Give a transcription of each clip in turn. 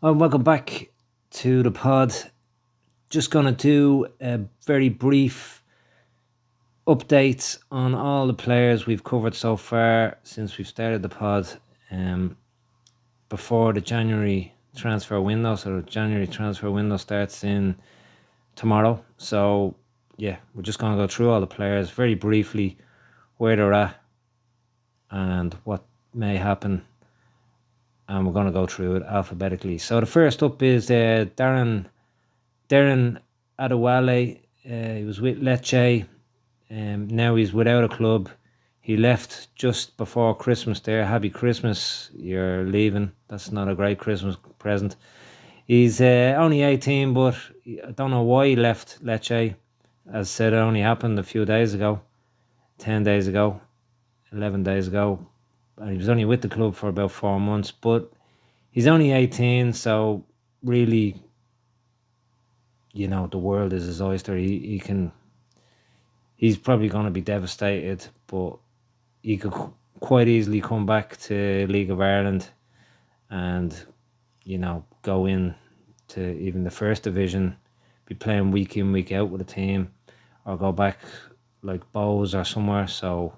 Welcome back to the pod. Just going to do a very brief update on all the players we've covered so far since we've started the pod before the January transfer window. So the January transfer window starts in tomorrow. So yeah, we're just going to go through all the players very briefly, where they're at and what may happen. And we're going to go through it alphabetically. So the first up is Derin Adewale. He was with Lecce. Now he's without a club. He left just before Christmas there. Happy Christmas, you're leaving. That's not a great Christmas present. He's only 18, but I don't know why he left Lecce. As said, it only happened a few days ago, 10 days ago, 11 days ago. And he was only with the club for about 4 months. But he's only 18, so really, you know, the world is his oyster. He's probably going to be devastated, but he could quite easily come back to League of Ireland and, you know, go in to even the first division, be playing week in, week out with a team, or go back like Bows or somewhere. So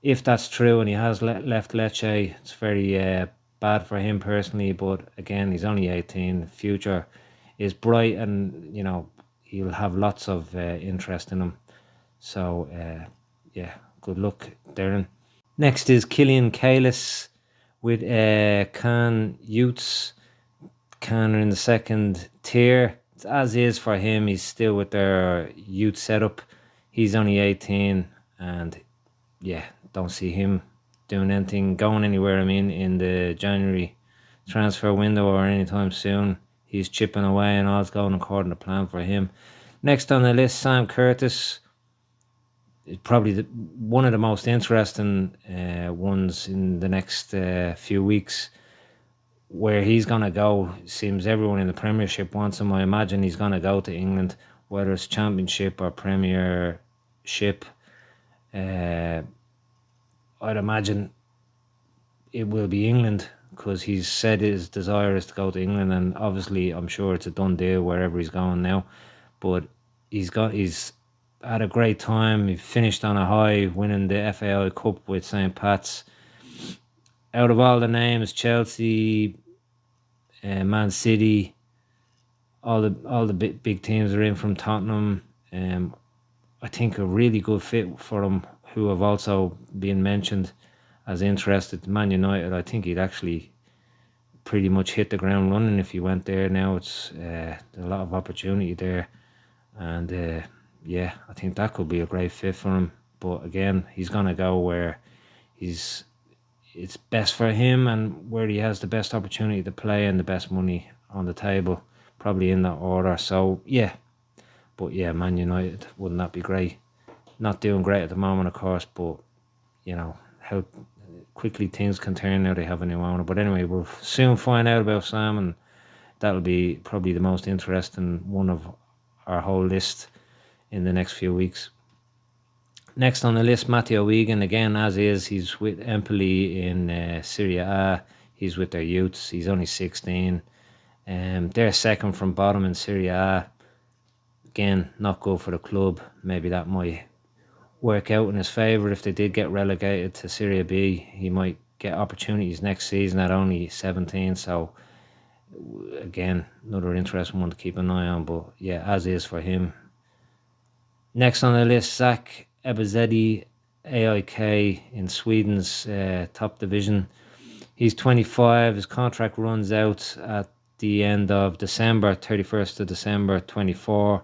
if that's true and he has left Lecce, it's very bad for him personally, but again, he's only 18. The future is bright and, you know, he'll have lots of interest in him. So, yeah, good luck, Derin. Next is Killian Cailloce with Can Youths. Can are in the second tier. It's as is for him. He's still with their youth setup. He's only 18 and, yeah, don't see him doing anything, going anywhere, in the January transfer window or anytime soon. He's chipping away and all's going according to plan for him. Next on the list, Sam Curtis. Is probably one of the most interesting ones in the next few weeks. Where he's going to go, seems everyone in the Premiership wants him. I imagine he's going to go to England, whether it's Championship or Premiership. I'd imagine it will be England, because he's said his desire is to go to England, and obviously I'm sure it's a done deal wherever he's going now. But he's had a great time. He finished on a high, winning the FAI Cup with St. Pat's. Out of all the names, Chelsea, Man City, all the big teams are in from Tottenham. I think a really good fit for them, who have also been mentioned as interested. Man United, I think he'd actually pretty much hit the ground running if he went there. Now it's a lot of opportunity there, and yeah, I think that could be a great fit for him. But again, he's gonna go where it's best for him and where he has the best opportunity to play and the best money on the table, probably in that order. So yeah, but yeah, Man United wouldn't that be great? Not doing great at the moment, of course, but you know how quickly things can turn now they have a new owner. But anyway, we'll soon find out about Sam, and that'll be probably the most interesting one of our whole list in the next few weeks. Next on the list, Matteo Egan, again, as is. He's with Empoli in Serie A. He's with their youths. He's only 16. They're second from bottom in Serie A. Again, not good for the club. Maybe that might work out in his favour if they did get relegated to Serie B. He might get opportunities next season at only 17. So, again, another interesting one to keep an eye on. But yeah, as is for him. Next on the list, Zach Elbouzedi, AIK in Sweden's top division. He's 25. His contract runs out at the end of December, 31st of December 24.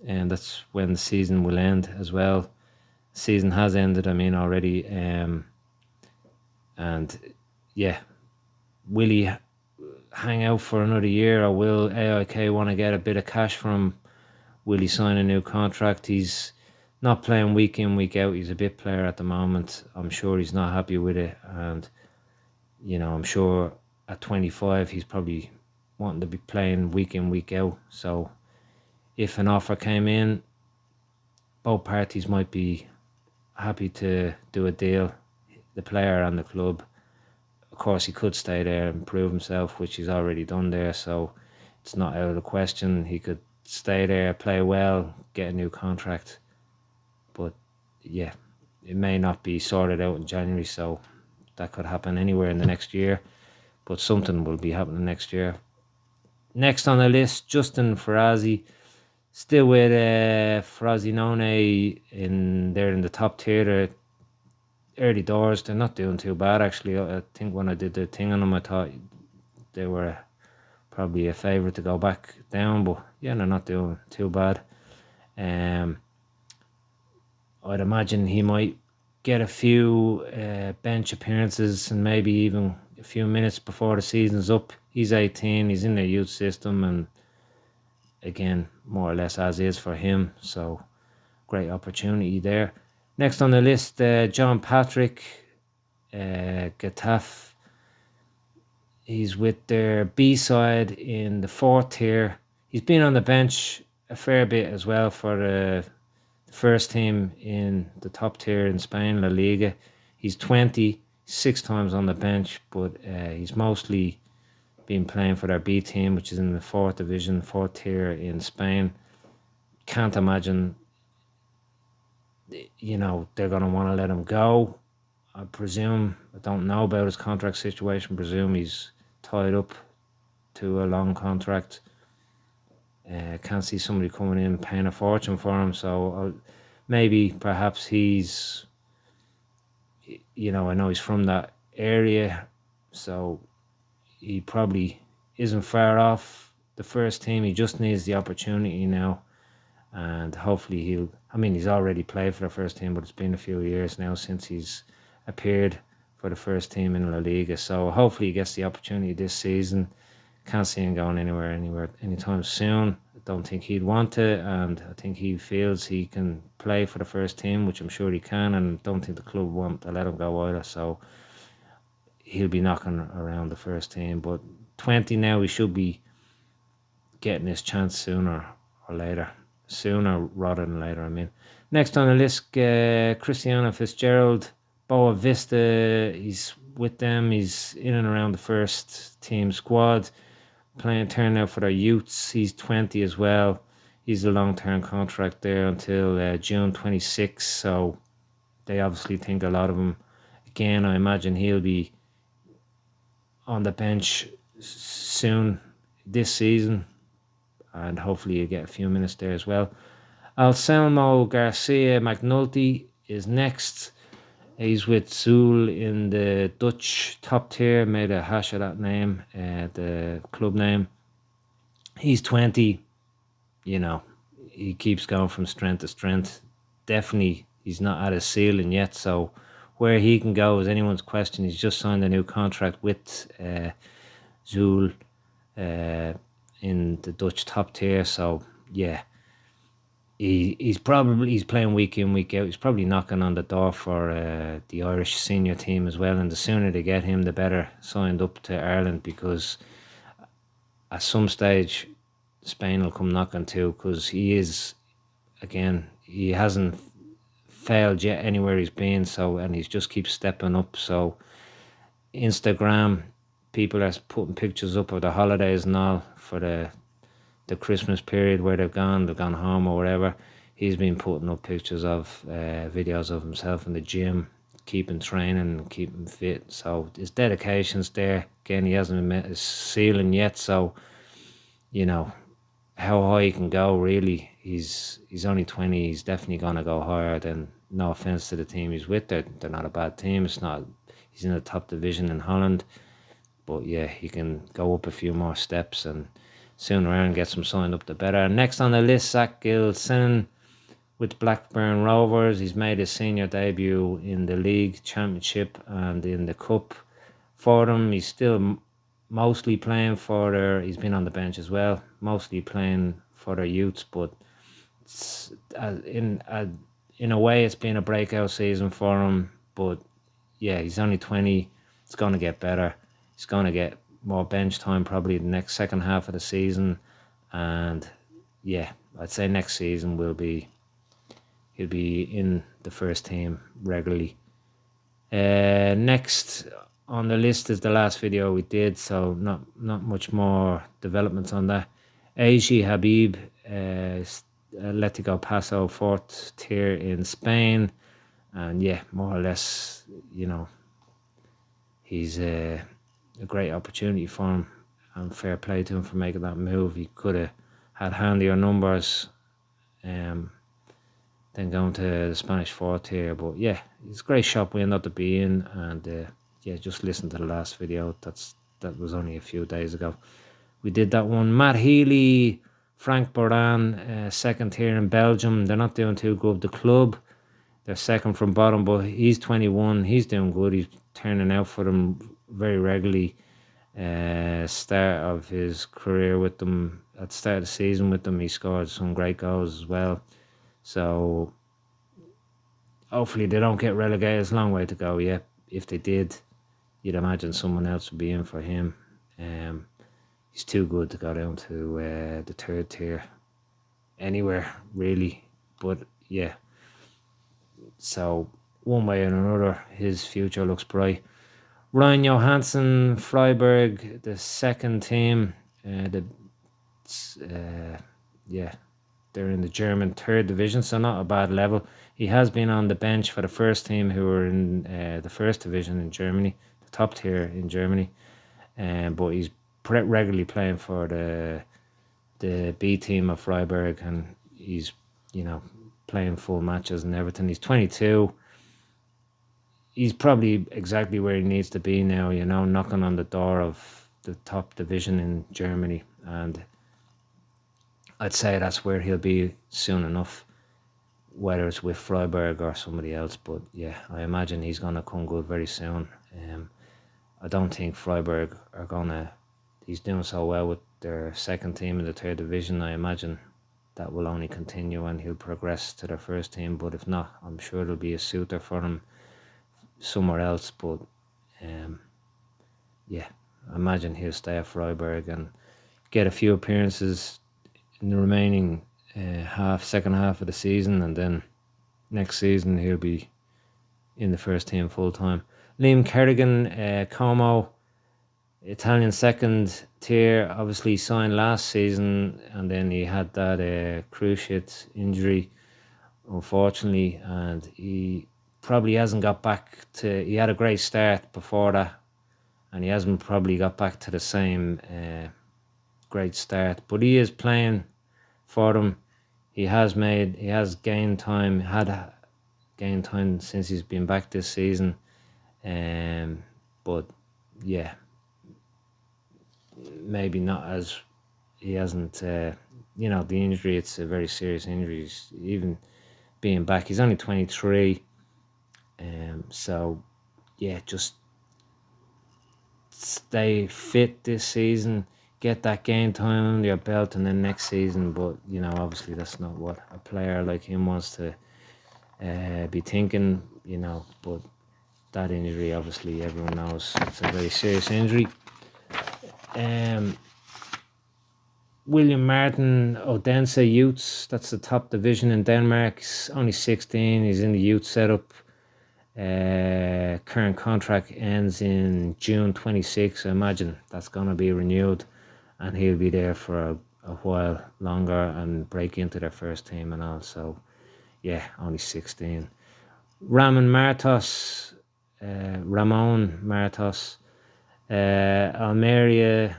And that's when the season will end as well. Season has ended, already. And yeah, will he hang out for another year, or will AIK want to get a bit of cash from him? Will he sign a new contract? He's not playing week in, week out. He's a bit player at the moment. I'm sure he's not happy with it. And, you know, I'm sure at 25, he's probably wanting to be playing week in, week out. So if an offer came in, both parties might be happy to do a deal, the player and the club. of course, he could stay there and prove himself, which he's already done there. So it's not out of the question. He could stay there, play well, get a new contract. But yeah, it may not be sorted out in January, so that could happen anywhere in the next year. But something will be happening next year. Next on the list, Justin Ferrazzi. Still with Frosinone they're in the top tier. They're early doors. They're not doing too bad, actually. I think when I did the thing on them, I thought they were probably a favourite to go back down. But yeah, they're not doing too bad. I'd imagine he might get a few bench appearances and maybe even a few minutes before the season's up. He's 18. He's in the youth system, and again, more or less as is for him. So great opportunity there. Next on the list, John Patrick, Getafe. He's with their B side in the 4th tier. He's been on the bench a fair bit as well for the first team in the top tier in Spain, La Liga. He's 20, 6 times on the bench, but he's mostly been playing for their B team, which is in the 4th division, 4th tier in Spain. Can't imagine, they're going to want to let him go. I presume, I don't know about his contract situation, presume he's tied up to a long contract. Can't see somebody coming in paying a fortune for him, so maybe perhaps he's, I know he's from that area, so he probably isn't far off the first team. He just needs the opportunity now, and hopefully he's already played for the first team, but it's been a few years now since he's appeared for the first team in La Liga, so hopefully he gets the opportunity this season. Can't see him going anywhere anytime soon. I don't think he'd want to, and I think he feels he can play for the first team, which I'm sure he can, and don't think the club want to let him go either, so he'll be knocking around the first team. But 20 now, he should be getting his chance sooner or later. Sooner rather than later, I mean. Next on the list, Cristiano Fitzgerald, Boa Vista. He's with them. He's in and around the first team squad, turning out for their youths. He's 20 as well. He's a long-term contract there until June 26, so they obviously think a lot of him. Again, I imagine he'll be on the bench soon this season, and hopefully you get a few minutes there as well. Anselmo Garcia McNulty is next. He's with Zul in the Dutch top tier. Made a hash of that name, the club name. He's 20. He keeps going from strength to strength. Definitely, he's not at his ceiling yet, so where he can go is anyone's question. He's just signed a new contract with Zul in the Dutch top tier, so yeah, he's playing week in, week out. He's probably knocking on the door for the Irish senior team as well, and the sooner they get him, the better signed up to Ireland, because at some stage Spain will come knocking too, because he hasn't failed yet anywhere he's been, so, and he just keeps stepping up. So Instagram, people are putting pictures up of the holidays and all for the Christmas period where they've gone home or whatever. He's been putting up pictures of videos of himself in the gym, keeping training and keeping fit. So his dedication's there. Again, he hasn't met his ceiling yet, so how high he can go, really. He's only 20. He's definitely going to go higher. Than, no offense to the team he's with, they're not a bad team. He's in the top division in Holland, but yeah, he can go up a few more steps, and sooner around gets him signed up, the better. Next on the list, Zach Gilsenan with Blackburn Rovers. He's made his senior debut in the league championship and in the cup for them. He's still mostly playing for he's been on the bench as well, mostly playing for their youths, but it's, in a way it's been a breakout season for him. But yeah, he's only 20. It's going to get better. He's going to get more bench time probably the next second half of the season, and yeah, I'd say next season he'll be in the first team regularly. Next on the list is the last video we did, so not much more developments on that. Habeeb, Atletico Paso, 4th tier in Spain, and yeah, more or less, you know, he's a great opportunity for him, and fair play to him for making that move. He could have had handier numbers than going to the Spanish 4th tier, but yeah, it's a great shop window to be in, and yeah, just listen to the last video. That was only a few days ago. We did that one. Matt Healy, Frank Boran, 2nd tier in Belgium. They're not doing too good. The club, they're 2nd from bottom, but he's 21. He's doing good. He's turning out for them very regularly. Start of his career with them, at the start of the season with them, he scored some great goals as well. So hopefully they don't get relegated. It's a long way to go yet. If they did, you'd imagine someone else would be in for him. He's too good to go down to the 3rd tier anywhere, really. But yeah, so one way or another, his future looks bright. Ryan Johansson, Freiburg, the 2nd team. Yeah, they're in the German 3rd division, so not a bad level. He has been on the bench for the 1st team, who were in the 1st division in Germany, the top tier in Germany. But he's regularly playing for the B team of Freiburg, and he's, you know, playing full matches and everything. He's 22. He's probably exactly where he needs to be now, you know, knocking on the door of the top division in Germany, and I'd say that's where he'll be soon enough, whether it's with Freiburg or somebody else. But yeah, I imagine he's going to come good very soon. I don't think Freiburg are going to... He's doing so well with their 2nd team in the 3rd division. I imagine that will only continue and he'll progress to their 1st team. But if not, I'm sure there'll be a suitor for him somewhere else. But yeah, I imagine he'll stay at Freiburg and get a few appearances in the remaining second half of the season, and then next season he'll be in the 1st team full time. Liam Kerrigan, Como, Italian 2nd tier, obviously signed last season, and then he had that cruciate injury, unfortunately, and he probably hasn't got back to... He had a great start before that, and he hasn't probably got back to the same great start, but he is playing for them. He has gained time, gained time since he's been back this season. But yeah, maybe not as... He hasn't, you know, the injury, it's a very serious injury. Even being back, he's only 23. So yeah, just stay fit this season, get that game time under your belt, and then next season. But you know, obviously that's not what a player like him wants to be thinking, you know. But that injury, obviously everyone knows it's a very serious injury. William Martin, Odense Youths, that's the top division in Denmark. He's only 16, he's in the youth setup. Current contract ends in June 26. I imagine that's going to be renewed, and he'll be there for a while longer and break into their 1st team and all. So yeah, only 16. Ramon Martos, Almeria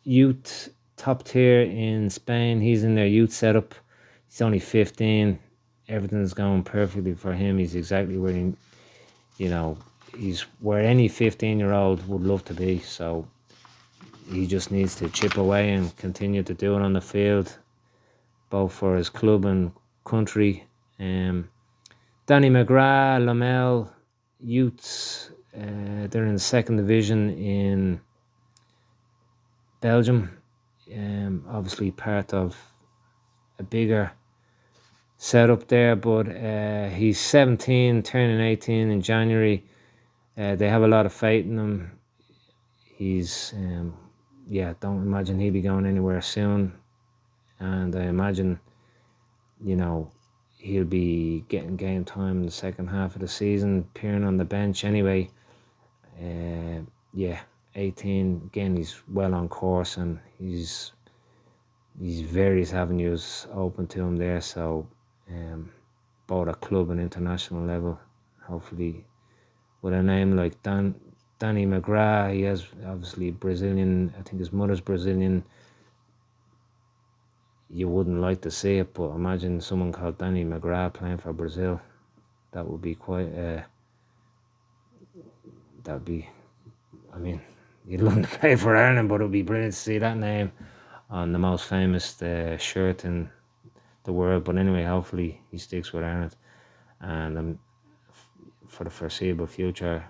youth, top tier in Spain. He's in their youth setup. He's only 15. Everything's going perfectly for him. He's exactly where he, you know, he's where any 15-year-old would love to be. So he just needs to chip away and continue to do it on the field, both for his club and country. Danny McGrath, Lamel youths, they're in the 2nd division in Belgium. Obviously part of a bigger setup there, but he's 17, turning 18 in January. They have a lot of faith in him. He's yeah, don't imagine he'll be going anywhere soon, and I imagine, you know, he'll be getting game time in the second half of the season, appearing on the bench anyway. 18 again. He's well on course, and he's various avenues open to him there. So, both at club and international level, hopefully, with a name like Danny McGrath, he has obviously Brazilian. I think his mother's Brazilian. You wouldn't like to see it, but imagine someone called Danny McGrath playing for Brazil. That would be quite. That'd be. I mean, you'd love to play for Ireland, but it would be brilliant to see that name on the most famous shirt in the world. But anyway, hopefully he sticks with Ireland, and for the foreseeable future,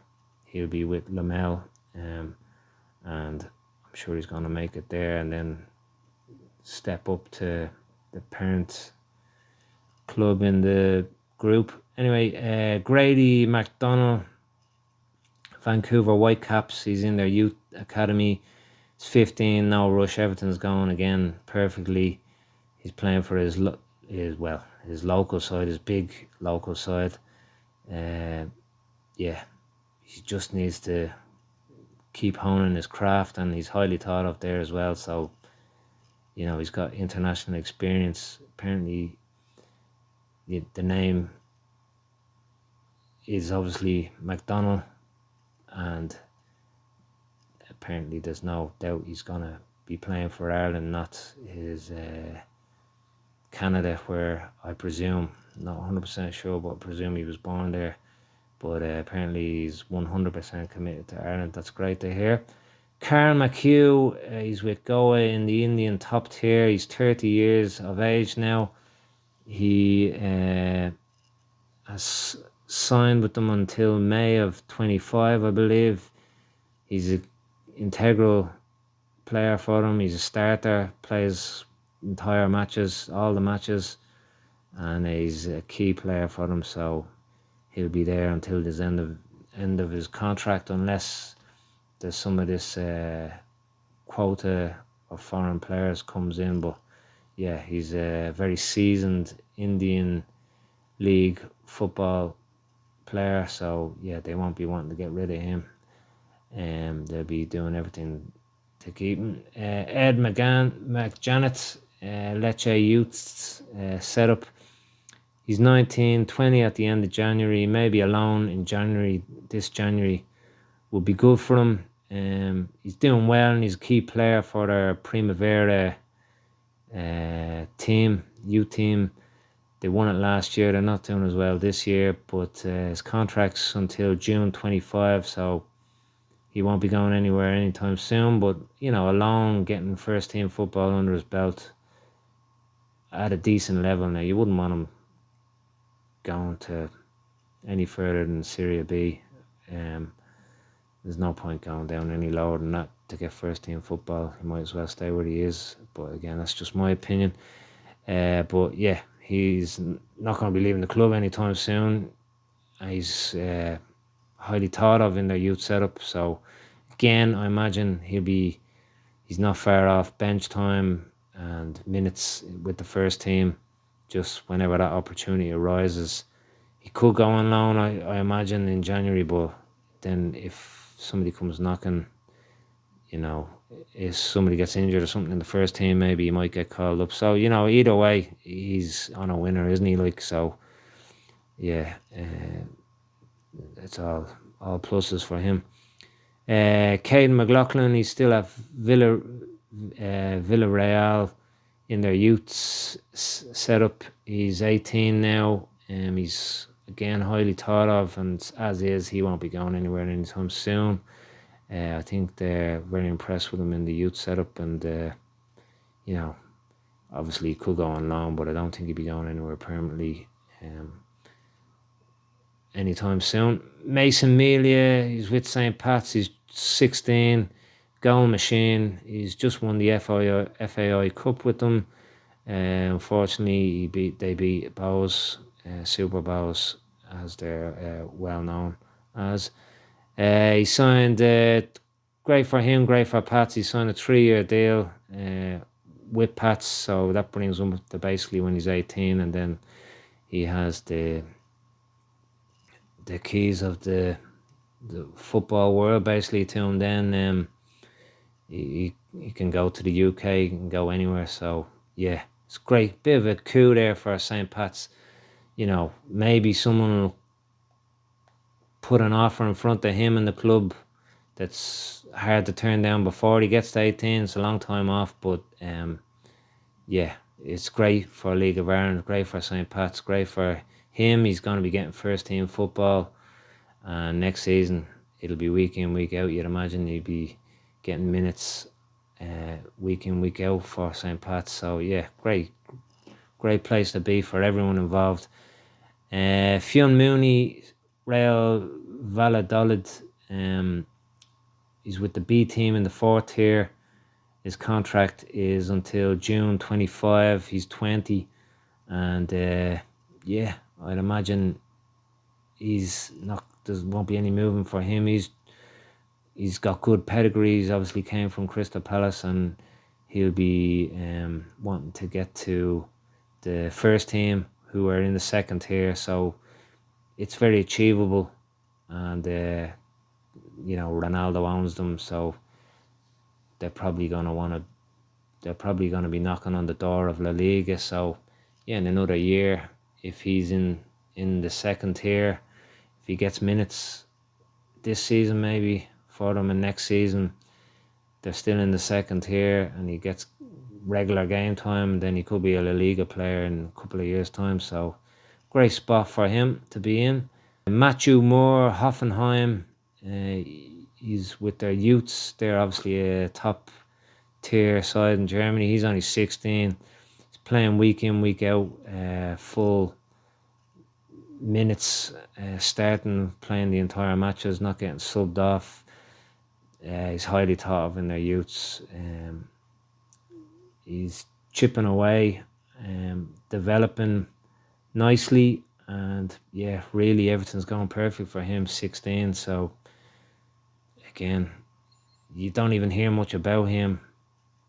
he'll be with Lamel, and I'm sure he's going to make it there, and then step up to the parent club in the group. Anyway, Grady McDonnell, Vancouver Whitecaps. He's in their youth academy. He's 15, no rush. Everything's going again perfectly. He's playing for his local side, his big local side. He just needs to keep honing his craft, and he's highly thought of there as well. So, he's got international experience. Apparently, the name is obviously McDonnell, and apparently there's no doubt he's going to be playing for Ireland, not his Canada, where I presume, not 100% sure, but I presume he was born there. But apparently he's 100% committed to Ireland. That's great to hear. Carl McHugh, he's with Goa in the Indian top tier. He's 30 years of age now. He has signed with them until May of 25, I believe. He's an integral player for them. He's a starter, plays entire matches, all the matches, and he's a key player for them. So he'll be there until the end of his contract, unless there's some of this quota of foreign players comes in. But yeah, he's a very seasoned Indian League football player, so yeah, they won't be wanting to get rid of him. They'll be doing everything to keep him. Ed McJannet, Lecce Youths setup. He's 19, 20 at the end of January, maybe a loan in January. This January would be good for him. He's doing well, and he's a key player for their Primavera team, youth team. They won it last year. They're not doing as well this year, but his contract's until June 25, so he won't be going anywhere anytime soon. But, a loan, getting first team football under his belt at a decent level now. You wouldn't want him going to any further than Serie B. There's no point going down any lower than that to get first team football. He might as well stay where he is. But again, that's just my opinion. But yeah, he's not going to be leaving the club anytime soon. He's highly thought of in their youth setup. So again, I imagine he's not far off bench time and minutes with the first team, just whenever that opportunity arises. He could go on loan, I imagine, in January, but then if somebody comes knocking, if somebody gets injured or something in the first team, maybe he might get called up. So, either way, he's on a winner, isn't he? So, yeah, it's all pluses for him. Caden McLoughlin, he's still at Villarreal in their youth setup. He's 18 now. He's again highly thought of, and as is, he won't be going anywhere anytime soon. I think they're very impressed with him in the youth setup, and obviously he could go on loan, but I don't think he'd be going anywhere permanently anytime soon. Mason Melia, he's with St. Pat's. He's 16, goal machine. He's just won the FAI Cup with them. Unfortunately, they beat Bows, Super Bows, as they're well known as. He signed, great for him, great for Pats. He signed a 3-year deal with Pats, so that brings him to basically when he's 18, and then he has the keys of the football world basically to him. Then he can go to the UK, he can go anywhere. So yeah, it's great. Bit of a coup there for St. Pat's. Maybe someone will put an offer in front of him and the club that's hard to turn down before he gets to 18. It's a long time off, but yeah, it's great for League of Ireland, great for St. Pat's, great for him. He's going to be getting first team football, and next season it'll be week in, week out. You'd imagine he'd be getting minutes week in, week out for St. Pat's. So yeah, great place to be for everyone involved. Fionn Mooney, Real Valladolid, he's with the B team in the 4th tier. His contract is until June 25. He's 20, and yeah, I'd imagine there won't be any movement for him. He's got good pedigree. He's obviously came from Crystal Palace, and he'll be wanting to get to the first team, who are in the 2nd tier. So it's very achievable, and Ronaldo owns them, so they're probably going to be knocking on the door of La Liga. So yeah, in another year, if he's in the 2nd tier, if he gets minutes this season maybe for them, and next season they're still in the 2nd tier and he gets regular game time, then he could be a La Liga player in a couple of years' time. So great spot for him to be in. McHugh Moore, Hoffenheim, he's with their youths. They're obviously a top tier side in Germany. He's only 16. He's playing week in, week out, full minutes, starting, playing the entire matches, not getting subbed off. He's highly thought of in their youths. He's chipping away, developing nicely, and yeah, really everything's going perfect for him. 16, so again, you don't even hear much about him,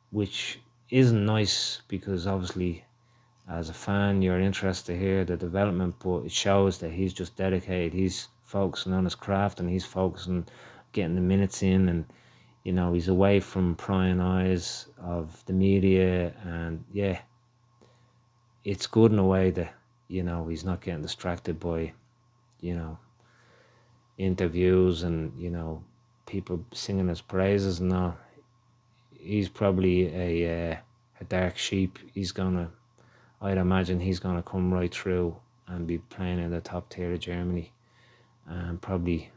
which isn't nice, because obviously as a fan you're interested to hear the development, but it shows that he's just dedicated. He's focusing on his craft, and he's focusing getting the minutes in, and he's away from prying eyes of the media, and yeah, it's good in a way that he's not getting distracted by interviews and people singing his praises and all. He's probably a dark sheep. I'd imagine he's gonna come right through and be playing in the top tier of Germany, and probably,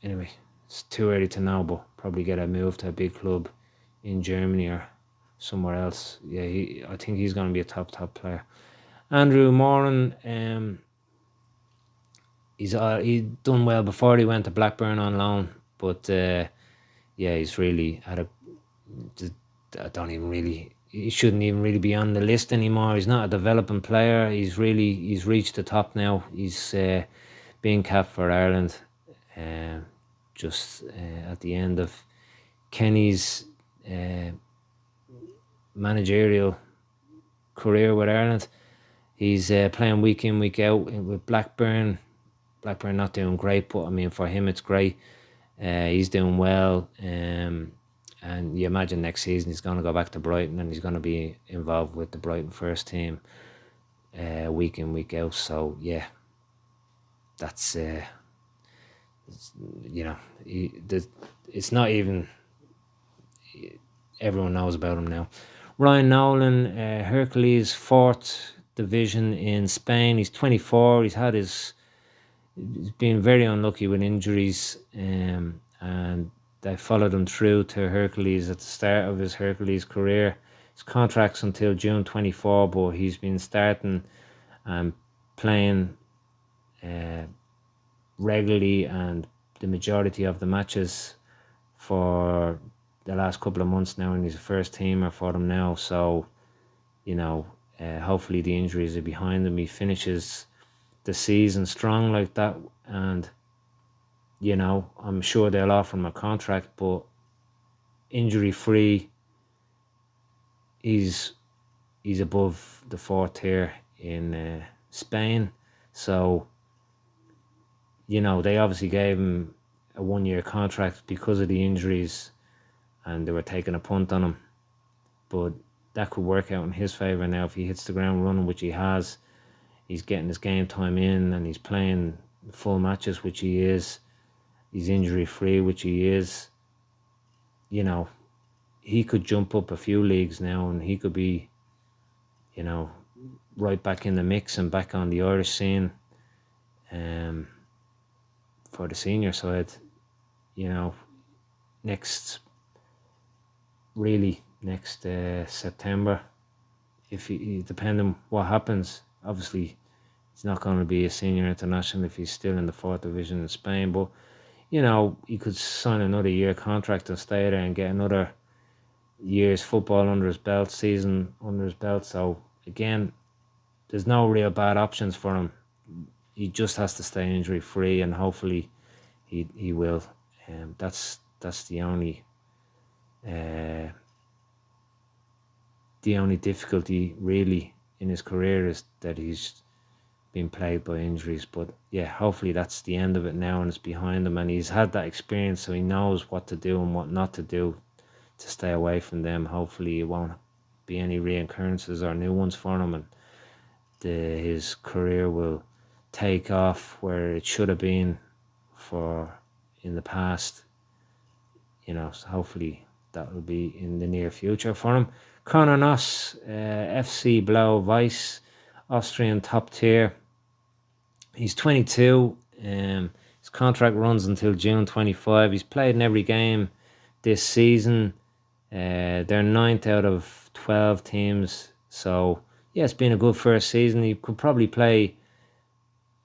anyway, it's too early to know, but probably get a move to a big club in Germany or somewhere else. Yeah, I think he's gonna be a top player. Andrew Moran, he done well before he went to Blackburn on loan, but yeah, he's really had he shouldn't even really be on the list anymore. He's not a developing player. He's reached the top now. He's being capped for Ireland, just at the end of Kenny's managerial career with Ireland. He's playing week in, week out with Blackburn. Blackburn not doing great, but I mean, for him it's great. He's doing well, and you imagine next season he's going to go back to Brighton, and he's going to be involved with the Brighton first team week in, week out. So yeah, that's it's not even, everyone knows about him now. Ryan Nolan, Hercules, 4th division in Spain. He's 24. He's been very unlucky with injuries, and they followed him through to Hercules at the start of his Hercules career. His contract's until June 24, but he's been starting and playing regularly and the majority of the matches for the last couple of months now, and he's a first teamer for them now. So hopefully the injuries are behind him. He finishes the season strong like that, and I'm sure they'll offer him a contract, but injury free, he's above the 4th tier in Spain. So, they obviously gave him a 1-year contract because of the injuries, and they were taking a punt on him. But that could work out in his favour now if he hits the ground running, which he has. He's getting his game time in, and he's playing full matches, which he is. He's injury free, which he is. He could jump up a few leagues now, and he could be, right back in the mix and back on the Irish scene for the senior side. Next September, if he depending what happens. Obviously, he's not going to be a senior international if he's still in the 4th division in Spain, but he could sign another year contract and stay there and get another year's football under his belt, season under his belt. So again, there's no real bad options for him. He just has to stay injury free, and hopefully he will. That's the only difficulty really in his career, is that he's been plagued by injuries. But yeah, hopefully that's the end of it now and it's behind him, and he's had that experience, so he knows what to do and what not to do to stay away from them. Hopefully it won't be any reoccurrences or new ones for him, and his career will take off where it should have been in the past. So hopefully that will be in the near future for him. Conor Noss, FC Blau-Weiß, Austrian top tier. He's 22. His contract runs until June 25. He's played in every game this season. They're 9th out of 12 teams. So, yeah, it's been a good first season. He could probably play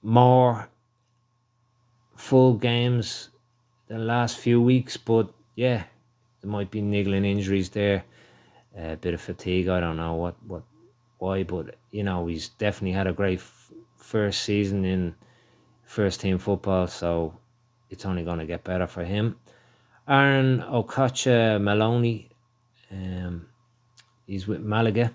more full games the last few weeks, but yeah, there might be niggling injuries there. A bit of fatigue. I don't know why, but he's definitely had a great first season in first team football, so it's only going to get better for him. Aaron Okocha Maloney, he's with Malaga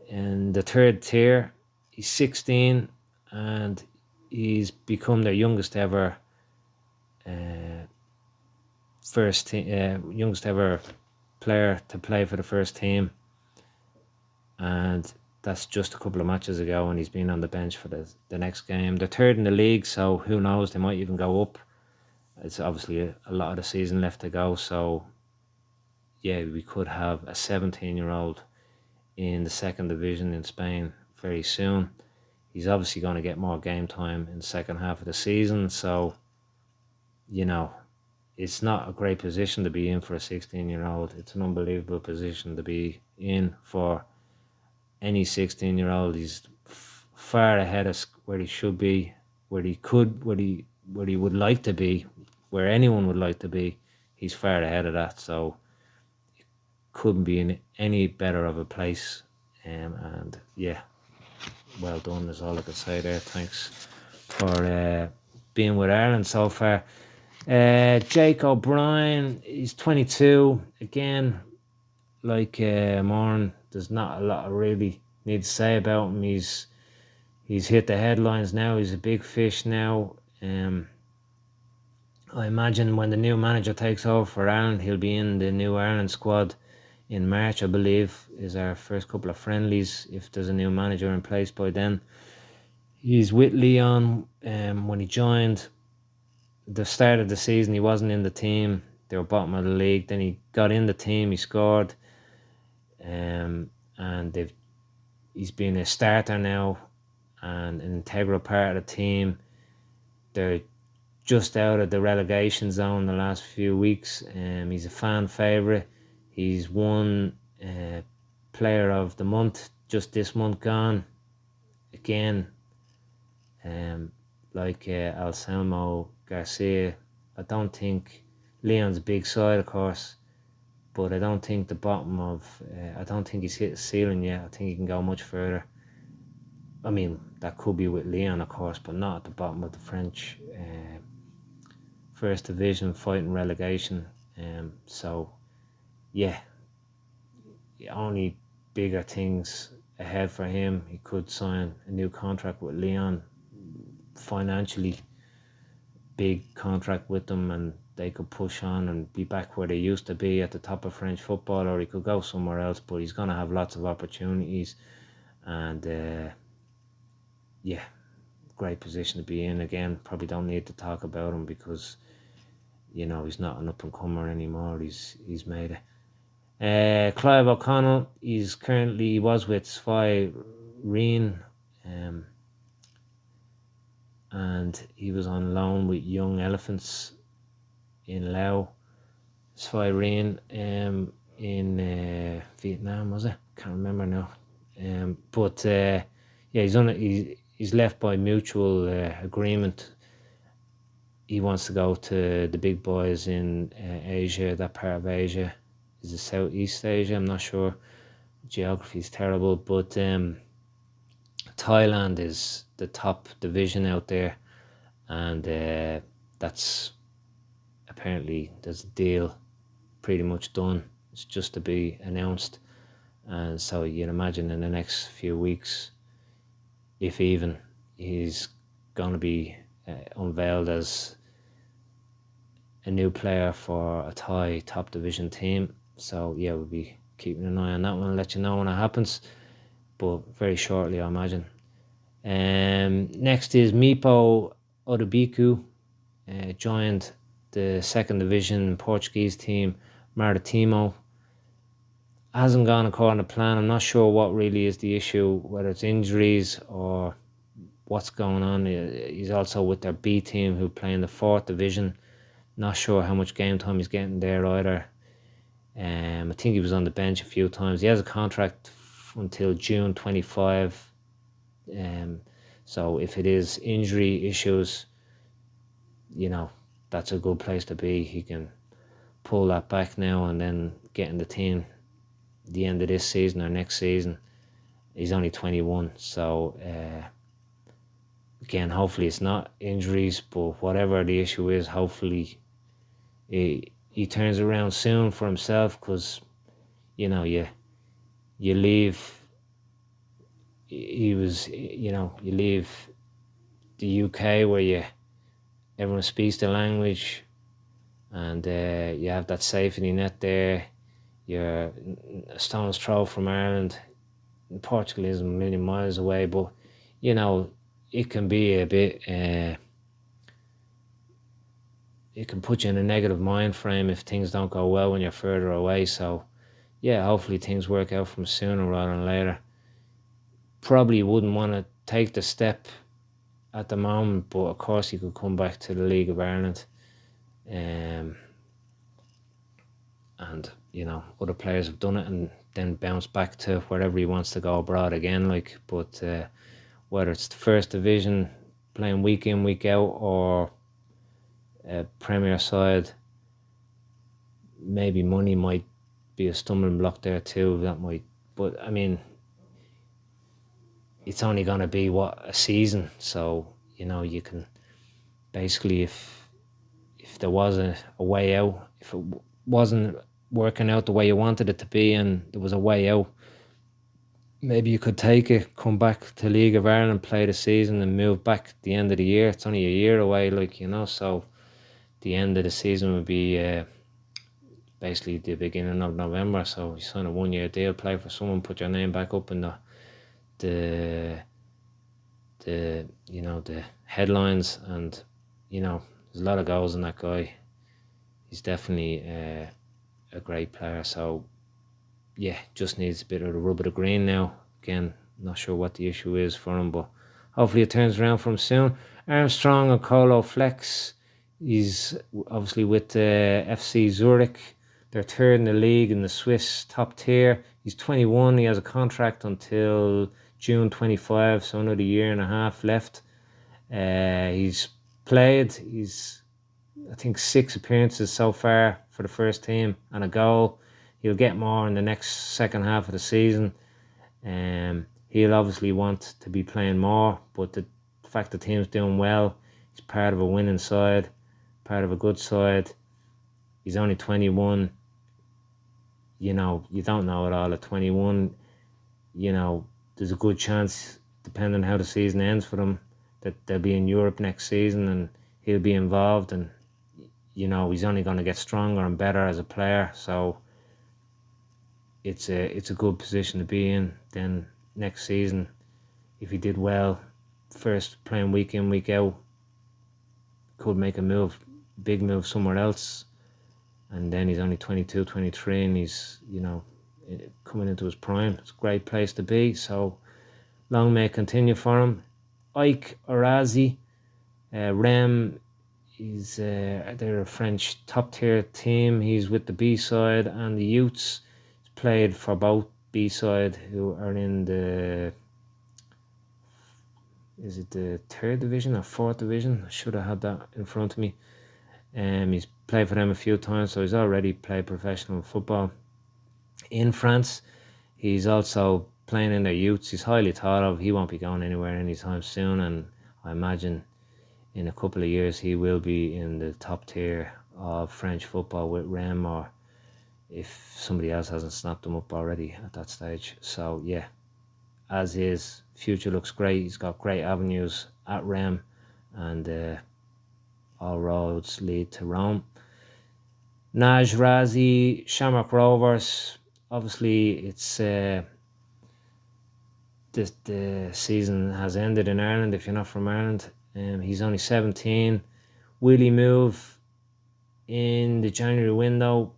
in the 3rd tier. He's 16 and he's become their youngest ever youngest ever player to play for the first team, and that's just a couple of matches ago, and he's been on the bench for the next game. They're 3rd in the league, so who knows, they might even go up. It's obviously a lot of the season left to go, so yeah, we could have a 17-year-old in the 2nd division in Spain very soon. He's obviously going to get more game time in the second half of the season, so it's not a great position to be in for a 16-year-old. It's an unbelievable position to be in for any 16-year-old. He's far ahead of where he should be, where he would like to be, where anyone would like to be. He's far ahead of that, so it couldn't be in any better of a place. And yeah, well done is all I could say there. Thanks for being with Ireland so far. Jake O'Brien, he's 22. Again, like Moran, there's not a lot I really need to say about him. He's hit the headlines now. He's a big fish now. I imagine when the new manager takes over for Ireland, he'll be in the new Ireland squad in March, I believe, is our first couple of friendlies, if there's a new manager in place by then. He's with Leon. When he joined the start of the season, he wasn't in the team. They were bottom of the league. Then he got in the team, he scored, and he's been a starter now and an integral part of the team. They're just out of the relegation zone the last few weeks. He's a fan favourite. He's won Player of the Month just this month gone. Again, like Anselmo Garcia, I don't think Leon's a big side, of course, but I don't think I don't think he's hit the ceiling yet. I think he can go much further. I mean, that could be with Leon, of course, but not at the bottom of the French first division fighting relegation. So, yeah, only bigger things ahead for him. He could sign a new contract with Lyon, financially big contract with them, and they could push on and be back where they used to be at the top of French football, or he could go somewhere else, but he's going to have lots of opportunities. And yeah, great position to be in. Again, probably don't need to talk about him because, you know, he's not an up-and-comer anymore. He's made it. Clive O'Connell, he was with Swy Reen, and he was on loan with Young Elephants in Laos. Swy Reen in Vietnam, was it? Can't remember now. But yeah, he's left by mutual agreement. He wants to go to the big boys in Asia. That part of Asia is the Southeast Asia. I'm not sure. Geography is terrible, but Thailand is the top division out there, and that's apparently there's a deal pretty much done. It's just to be announced, and so you'd imagine in the next few weeks, if even, he's going to be unveiled as a new player for a Thai top division team. So yeah, we'll be keeping an eye on that one and let you know when it happens, but very shortly, I imagine. Next is Mipo Odubiku, joined the second division Portuguese team Maritimo. Hasn't gone according to plan. I'm not sure what really is the issue, whether it's injuries or what's going on. He's also with their B team who play in the fourth division. Not sure how much game time he's getting there either. I think he was on the bench a few times. He has a contract until June 25. So if it is injury issues, you know, that's a good place to be. He can pull that back now and then get in the team the end of this season or next season. He's only 21, so again, hopefully it's not injuries, but whatever the issue is, hopefully he turns around soon for himself, because you know, you leave. You leave the UK where everyone speaks the language, and you have that safety net there. You're a stone's throw from Ireland. Portugal is a million miles away, but you know, it can be a bit. It can put you in a negative mind frame if things don't go well when you're further away. So, yeah, hopefully things work out from sooner rather than later. Probably wouldn't want to take the step at the moment, but of course he could come back to the League of Ireland. And you know, other players have done it and then bounce back to wherever he wants to go abroad again. But whether it's the first division playing week in, week out, or a Premier side, maybe money might be a stumbling block there too. But I mean, it's only going to be a season. So you know, you can basically, if there was a way out, if it wasn't working out the way you wanted it to be and there was a way out, maybe you could take it, come back to League of Ireland, play the season and move back at the end of the year. It's only a year away, so the end of the season would be basically the beginning of November. So you sign a 1-year deal, play for someone, put your name back up in the headlines, and you know, there's a lot of goals in that guy. He's definitely a great player. So yeah, just needs a bit of the rub of the green now. Again, not sure what the issue is for him, but hopefully it turns around for him soon. Armstrong and Oko Flex, he's obviously with FC Zurich. They're third in the league in the Swiss top tier. He's 21. He has a contract until June 25, so another year and a half left. He's played, I think 6 appearances so far for the first team and a goal. He'll get more in the next second half of the season. He'll obviously want to be playing more, but the fact the team's doing well, he's part of a winning side, part of a good side. He's only 21. You know, you don't know it all at 21. You know, there's a good chance, depending on how the season ends for them, that they'll be in Europe next season and he'll be involved. And he's only going to get stronger and better as a player. So it's a good position to be in. Then next season, if he did well, first playing week in, week out, could make a big move somewhere else. And then he's only 22, 23, and he's, coming into his prime. It's a great place to be. So long may it continue for him. Ike Arazi, Rem, they're a French top tier team. He's with the B side and the youths. He's played for both B side, who are in the, is it the 3rd division or 4th division? I should have had that in front of me. He's played for them a few times, so he's already played professional football in France. He's also playing in their youths. He's highly thought of. He won't be going anywhere anytime soon, and I imagine in a couple of years he will be in the top tier of French football with Rem, or if somebody else hasn't snapped him up already at that stage. So yeah, as his future looks great. He's got great avenues at Rem, and all roads lead to Rome. Naj Razi, Shamrock Rovers. Obviously, it's the season has ended in Ireland if you're not from Ireland. He's only 17. Will he move in the January window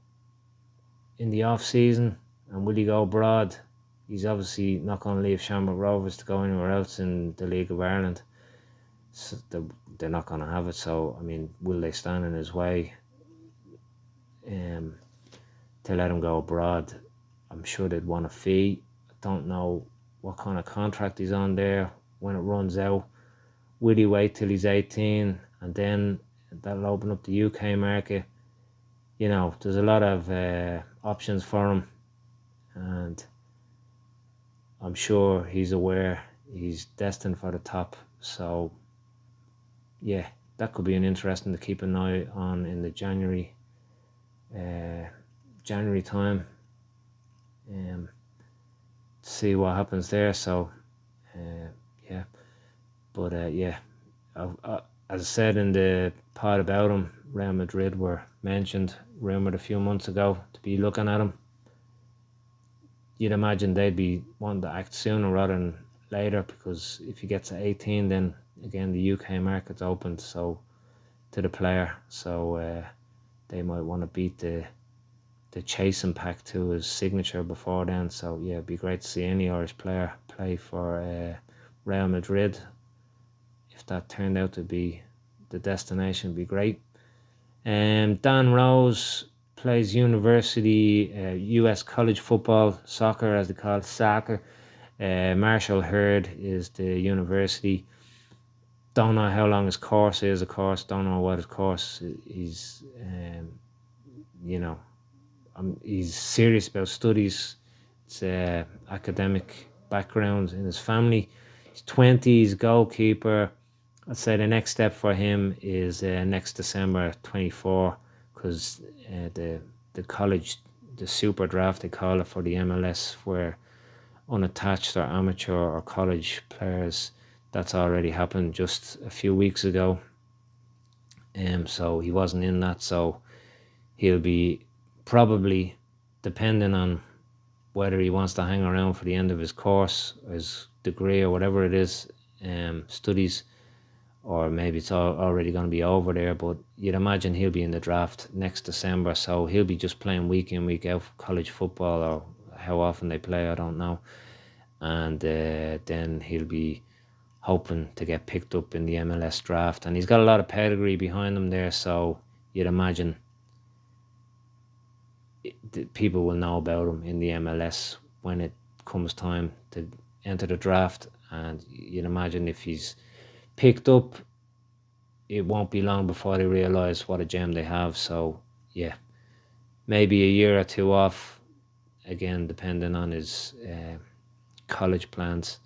in the off season, and will he go abroad? He's obviously not going to leave Shamrock Rovers to go anywhere else in the League of Ireland. So they're not going to have it. So I mean, will they stand in his way to let him go abroad? I'm sure they'd want a fee. I don't know what kind of contract he's on there when it runs out. Will he wait till he's 18 and then that'll open up the UK market? There's a lot of options for him, and I'm sure he's aware he's destined for the top. So yeah, that could be an interesting to keep an eye on in the January time. See what happens there. So yeah, but yeah, as I said in the pod about him, Real Madrid were mentioned, rumoured a few months ago to be looking at him. You'd imagine they'd be wanting to act sooner rather than later, because if he gets to 18, then again the UK market's opened to the player, so they might want to beat the chasing pack to his signature before then. So yeah, it'd be great to see any Irish player play for Real Madrid. If that turned out to be the destination, it'd be great. Dan Rose plays university, US college football, soccer as they call it, soccer. Marshall Hurd is the university. Don't know how long his course is, of course. Don't know what his course is. He's serious about studies. It's academic background in his family. He's 20, he's a goalkeeper. I'd say the next step for him is next December 24, because the college, the super draft they call it for the MLS, where unattached or amateur or college players, that's already happened just a few weeks ago. So he wasn't in that, so he'll be probably, depending on whether he wants to hang around for the end of his course, his degree or whatever it is, studies, or maybe it's already going to be over there, but you'd imagine he'll be in the draft next December, so he'll be just playing week in, week out college football, or how often they play, I don't know. And then he'll be hoping to get picked up in the MLS draft, and he's got a lot of pedigree behind him there, so you'd imagine people will know about him in the MLS when it comes time to enter the draft. And you'd imagine if he's picked up, it won't be long before they realise what a gem they have. So yeah, maybe a year or two off, again depending on his college plans,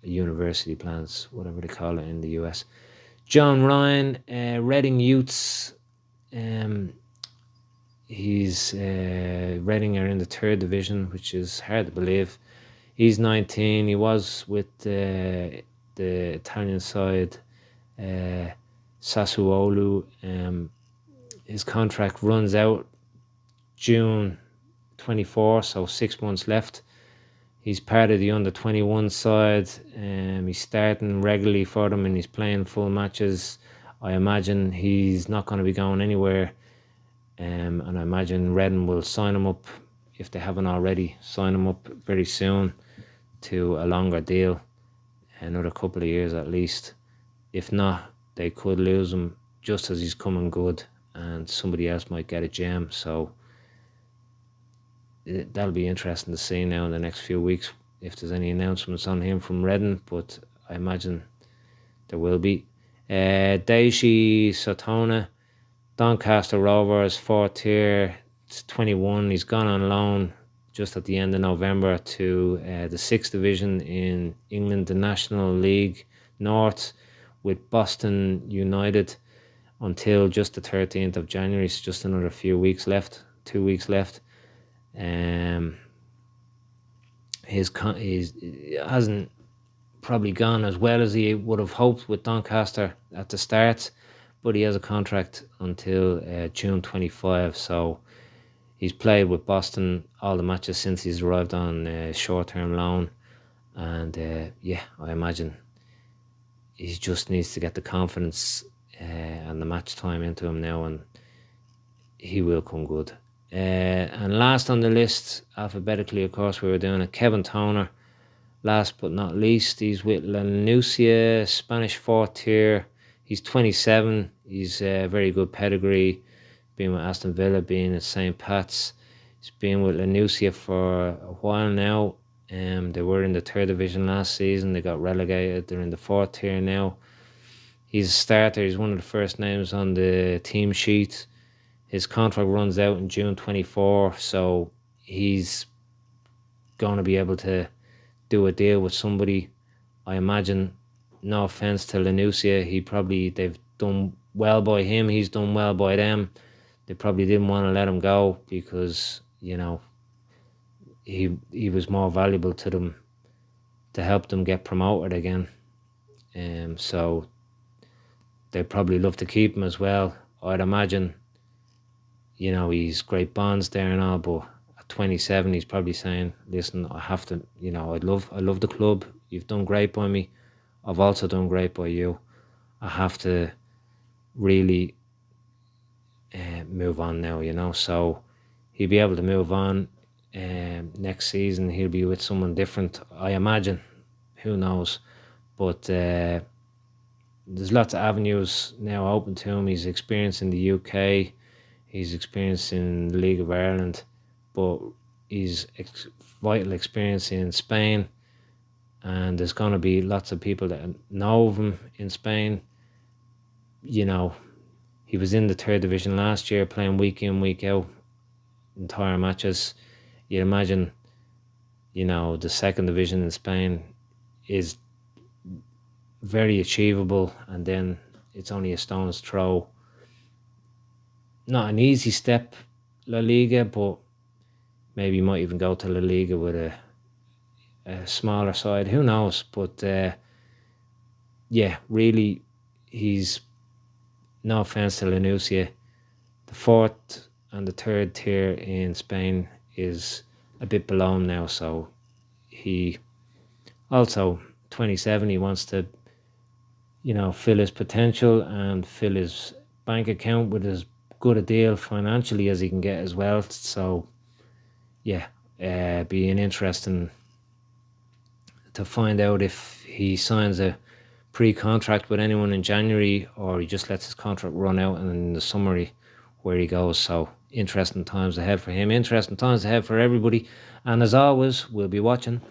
university plans, whatever they call it in the US. John Ryan, Reading Youths. He's Reading are in the 3rd division, which is hard to believe. He's 19. He was with the Italian side, Sassuolo. His contract runs out June 24, so 6 months left. He's part of the under-21 side. He's starting regularly for them and he's playing full matches. I imagine he's not going to be going anywhere. And I imagine Redden will sign him up, if they haven't already, sign him up very soon to a longer deal, another couple of years at least. If not, they could lose him just as he's coming good and somebody else might get a gem. So that'll be interesting to see now in the next few weeks if there's any announcements on him from Redden, but I imagine there will be. Daishi Satona, Doncaster Rovers, 4th tier, it's 21. He's gone on loan just at the end of November to the 6th division in England, the National League North, with Boston United until just the 13th of January. It's just another few weeks left, 2 weeks left. He hasn't probably gone as well as he would have hoped with Doncaster at the start, but he has a contract until June 25. So he's played with Boston all the matches since he's arrived on short-term loan, and I imagine he just needs to get the confidence and the match time into him now, and he will come good. And last on the list, alphabetically, of course, we were doing a Kevin Toner. Last but not least, he's with La Nucia, Spanish 4th tier. He's 27. He's a very good pedigree. Been with Aston Villa, been at St. Pat's. He's been with La Nucia for a while now. They were in the 3rd division last season. They got relegated. They're in the 4th tier now. He's a starter. He's one of the first names on the team sheet. His contract runs out in June 24, so he's going to be able to do a deal with somebody. I imagine, no offense to La Nucia, they've done well by him, he's done well by them. They probably didn't want to let him go because, you know, he was more valuable to them to help them get promoted again. So they'd probably love to keep him as well. I'd imagine, you know, he's great bonds there and all, but at 27, he's probably saying, listen, I have to, you know, I love the club. You've done great by me. I've also done great by you. I have to really move on now, you know. So he'll be able to move on. Next season, he'll be with someone different, I imagine. Who knows? But there's lots of avenues now open to him. He's experienced in the UK. He's experienced in the League of Ireland, but he's vital experience in Spain, and there's going to be lots of people that know of him in Spain. You know, he was in the 3rd division last year, playing week in, week out, entire matches. You'd imagine, you know, the 2nd division in Spain is very achievable, and then it's only a stone's throw. Not an easy step, La Liga, but maybe you might even go to La Liga with a smaller side. Who knows? But really, he's, no offense to La Nucia, the 4th and the 3rd tier in Spain is a bit below him now. So he also 27. He wants to, you know, fill his potential and fill his bank account with as good a deal financially as he can get as well. So being interesting to find out if he signs a pre-contract with anyone in January or he just lets his contract run out and in the summer where he goes. So interesting times ahead for him, interesting times ahead for everybody, and as always, we'll be watching.